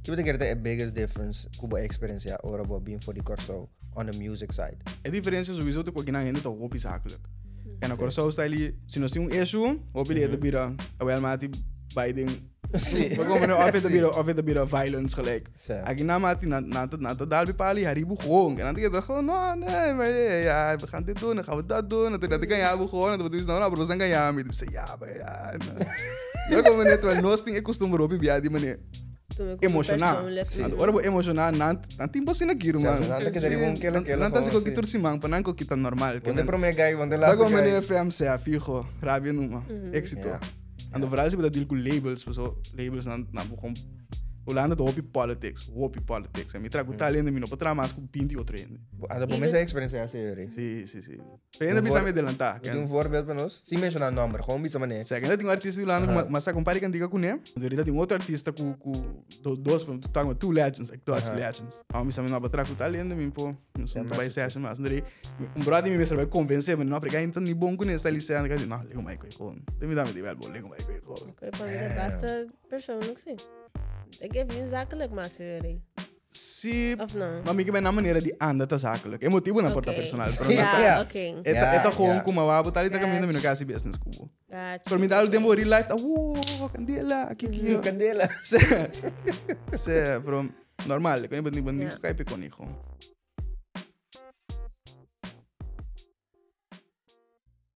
Que betekent the biggest difference Cuba experience ja ora bo being for the corso on the music side. A diferença sowieso te kokina hindi to hopi zakelijk. En akkor zo style si no si un issue, hopi le de bira, awel mati Biden. We komen nu af en de bira violence gelijk. Aki na mati na te dalbi pali haribu gewoon. En dan denk ik gewoon no nee, maar ja, we gaan dit doen, dan gaan we dat doen. En toen dat ik kan ja gewoon, en dan doen nou bro, dan kan ja met. Dus ja, maar ja. Ja, komen net wel nosting ik kost om robi bia die manier. Emocional. Ora bo emocional nan timpo sina kiru man. Nanti kita ribung kela. Nanti siko kitur simang panangko kita normal. Wanneer promega wanneer laatste. Dago meneer FM se fijo, rabia numa. Éxito. En de vooral is dat deel labels, zo labels na begon. Holanda to hopi politics. En mi trago talento mi no potrà mas com pinti o treino. Ada bom essa experiência ja sério. Sí. Ainda bisa me adelantar. Tem um voorbeeld para nós. Sim mencionar nome, gewoon bisa mané. Sei que ainda tem um artista Holanda, mas a compare com diga com né. Ainda tem outro artista com dois, tá two legends, like two legends. Ah, mi sa me no potrà com talento mi po. Não sou vai ser assim mas. Andrei, brother me vai convencer, mas não para cá então ni bom com essa licença, que não, lego mais com. Tem me dá me divel bom, lego mais com. Okay, para mim basta persoonlijk sim. Ik heb je zakelijk maar serie. Sim, Of não? mas que bem na maneira de andar tá zakelijk. É motivo na porta personal. Ja, oké. Eta gewoon kuma wabo tali tá caminhando no casa business cubo. Por mim dá o tempo real life, candela, aqui. Candela. Se, bro, normal, quando eu bandi Skype com hijo.